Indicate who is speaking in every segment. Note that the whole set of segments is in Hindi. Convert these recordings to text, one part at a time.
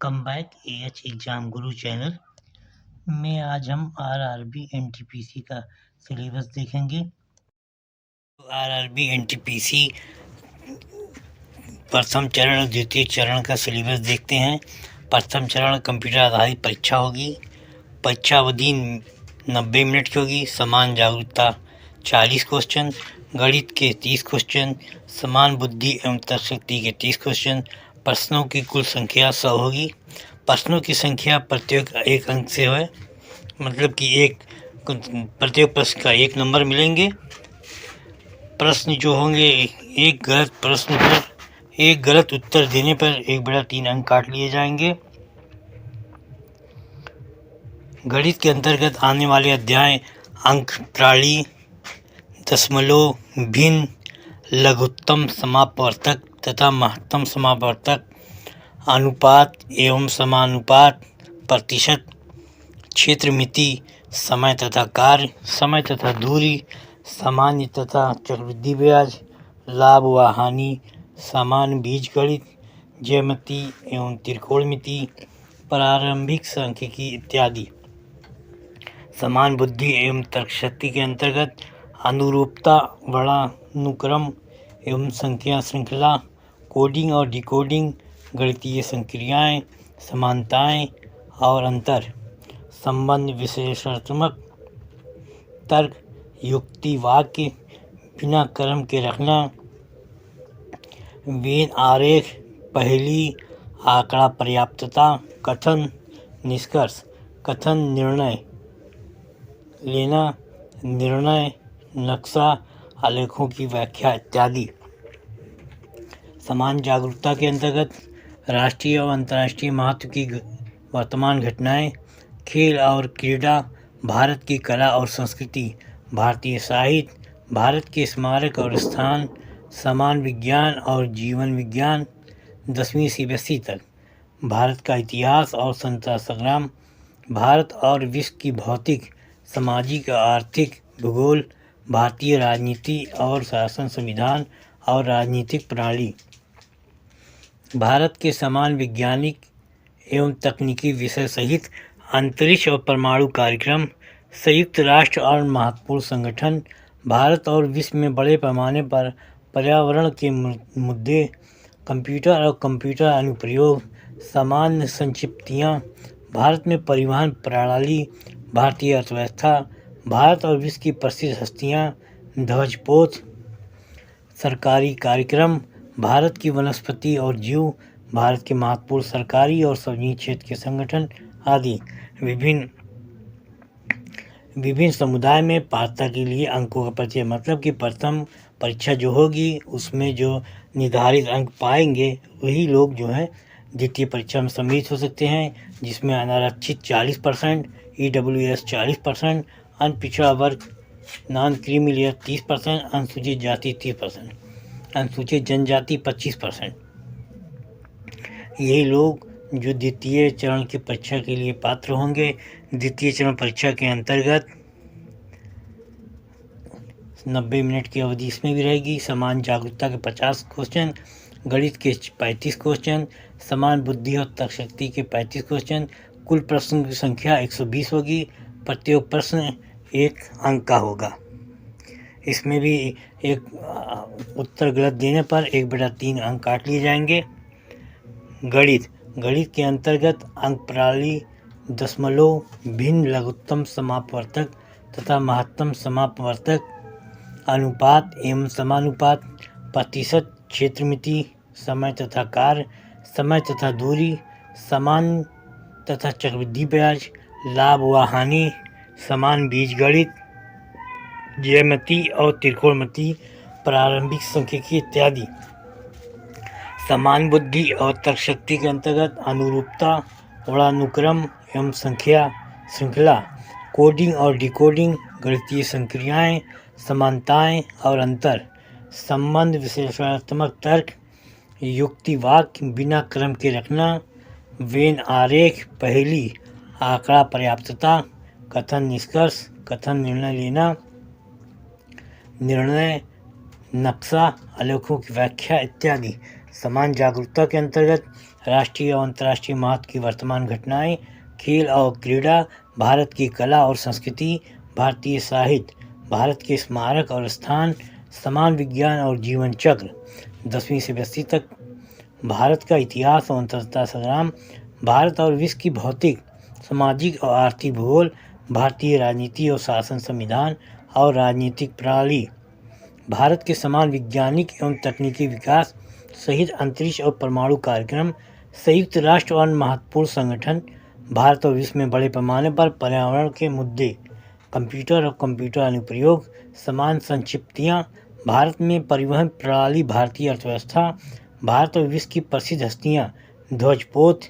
Speaker 1: वेलकम बैक एएच एग्जाम गुरु चैनल में। आज हम आरआरबी एनटीपीसी का सिलेबस देखेंगे। आरआरबी एनटीपीसी प्रथम चरण और द्वितीय चरण का सिलेबस देखते हैं। प्रथम चरण कंप्यूटर आधारित परीक्षा होगी। परीक्षा अवधि 90 मिनट की होगी। समान जागरूकता 40 क्वेश्चन, गणित के 30 क्वेश्चन, समान बुद्धि एवं तर्कशक्ति के 30 क्वेश्चन। प्रश्नों की कुल संख्या 100 होगी। प्रश्नों की संख्या प्रत्येक 1 अंक से है, मतलब कि प्रत्येक प्रश्न का 1 नंबर मिलेंगे। प्रश्न जो होंगे, एक गलत उत्तर देने पर 1/3 अंक काट लिए जाएंगे। गणित के अंतर्गत आने वाले अध्याय अंक प्रणाली, दशमलव, भिन्न, लघुत्तम समापवर्तक तथा महत्तम समापवर्तक, अनुपात एवं समानुपात, प्रतिशत, क्षेत्रमिति, समय तथा कार्य, समय तथा दूरी, सामान्य तथा चक्रवृद्धि ब्याज, लाभ व हानि, सामान्य बीजगणित, ज्यामिति एवं त्रिकोणमिति, प्रारंभिक सांख्यिकी इत्यादि। समान बुद्धि एवं तर्कशक्ति के अंतर्गत अनुरूपता, वर्णानुक्रम एवं संख्या श्रृंखला, कोडिंग और डिकोडिंग, गणितीय संक्रियाएं, समानताएं और अंतर, संबंध, विश्लेषणात्मक तर्क, युक्ति वाक्य, बिना क्रम के रखना, वेन आरेख, पहेली, आंकड़ा पर्याप्तता, कथन, निष्कर्ष, कथन, निर्णय लेना, निर्णय, नक्शा, आलेखों की व्याख्या इत्यादि। समान जागरूकता के अंतर्गत राष्ट्रीय और अंतर्राष्ट्रीय महत्व की वर्तमान घटनाएं, खेल और क्रीड़ा, भारत की कला और संस्कृति, भारतीय साहित्य, भारत के स्मारक और स्थान, समान विज्ञान और जीवन विज्ञान, 10वीं CBSE तक, भारत का इतिहास और स्वतंत्रता संग्राम, भारत और विश्व की भौतिक, सामाजिक और आर्थिक भूगोल, भारतीय राजनीति और शासन, संविधान और राजनीतिक प्रणाली, भारत के समान वैज्ञानिक एवं तकनीकी विषय सहित अंतरिक्ष और परमाणु कार्यक्रम, संयुक्त राष्ट्र और महत्वपूर्ण संगठन, भारत और विश्व में बड़े पैमाने पर पर्यावरण के मुद्दे, कंप्यूटर और कंप्यूटर अनुप्रयोग, सामान्य संक्षिप्तियाँ, भारत में परिवहन प्रणाली, भारतीय अर्थव्यवस्था, भारत और विश्व की प्रसिद्ध हस्तियाँ, ध्वजपोत, सरकारी कार्यक्रम, भारत की वनस्पति और जीव, भारत के महत्वपूर्ण सरकारी और सार्वजनिक क्षेत्र के संगठन आदि। विभिन्न समुदाय में पात्रता के लिए अंकों का परिचय, मतलब कि प्रथम परीक्षा जो होगी उसमें जो निर्धारित अंक पाएंगे वही लोग जो है द्वितीय परीक्षा में सम्मिलित हो सकते हैं, जिसमें अनारक्षित 40%, EWS 40%, अनपिछड़ा वर्ग नॉन क्रीमी लेयर 30%, अनुसूचित जाति 30%, अनुसूचित जनजाति 25%। यही लोग जो द्वितीय चरण की परीक्षा के लिए पात्र होंगे। द्वितीय चरण परीक्षा के अंतर्गत 90 मिनट की अवधि इसमें भी रहेगी। समान जागरूकता के 50 क्वेश्चन, गणित के 35 क्वेश्चन, समान बुद्धि और तर्कशक्ति के 35 क्वेश्चन, कुल प्रश्न की संख्या 120 होगी। प्रत्येक प्रश्न 1 अंक का होगा। इसमें भी एक उत्तर गलत देने पर 1/3 अंक काट लिए जाएंगे। गणित के अंतर्गत अंक प्रणाली, दशमलव, भिन्न, लघुत्तम समापवर्तक तथा महत्तम समापवर्तक, अनुपात एवं समानुपात, प्रतिशत, क्षेत्रमिति, समय तथा कार्य, समय तथा दूरी, सामान्य तथा चक्रवृद्धि ब्याज, लाभ व हानि, समान बीजगणित, ज्यामिति और त्रिकोणमिति, प्रारंभिक सांख्यिकी इत्यादि। समान बुद्धि और तर्कशक्ति के अंतर्गत अनुरूपता, वर्णानुक्रम एवं संख्या श्रृंखला, कोडिंग और डिकोडिंग, गणितीय संक्रियाएं, समानताएं और अंतर, संबंध, विश्लेषणात्मक तर्क, युक्ति वाक्य, बिना क्रम के रखना, वेन आरेख, पहेली, आंकड़ा पर्याप्तता, कथन, निष्कर्ष, कथन, निर्णय लेना, निर्णय, नक्शा, आलेखों की व्याख्या इत्यादि। समान जागरूकता के अंतर्गत राष्ट्रीय और अंतर्राष्ट्रीय महत्व की वर्तमान घटनाएं, खेल और क्रीड़ा, भारत की कला और संस्कृति, भारतीय साहित्य, भारत के स्मारक और स्थान, समान विज्ञान और जीवन चक्र, 10वीं से 20वीं तक भारत का इतिहास और स्वतंत्रता संग्राम, भारत और विश्व की भौतिक, सामाजिक और आर्थिक भूगोल, भारतीय राजनीति और शासन संविधान और राजनीतिक प्रणाली, भारत के समान वैज्ञानिक एवं तकनीकी विकास सहित अंतरिक्ष और परमाणु कार्यक्रम, संयुक्त राष्ट्र और महत्वपूर्ण संगठन, भारत और विश्व में बड़े पैमाने पर पर्यावरण के मुद्दे, कंप्यूटर और कंप्यूटर अनुप्रयोग, समान संक्षिप्तियाँ, भारत में परिवहन प्रणाली, भारतीय अर्थव्यवस्था, भारत और विश्व की प्रसिद्ध हस्तियाँ, ध्वजपोत,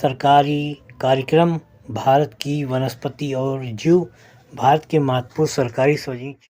Speaker 1: सरकारी कार्यक्रम, भारत की वनस्पति और जीव, भारत के महत्वपूर्ण सरकारी सार्वजनिक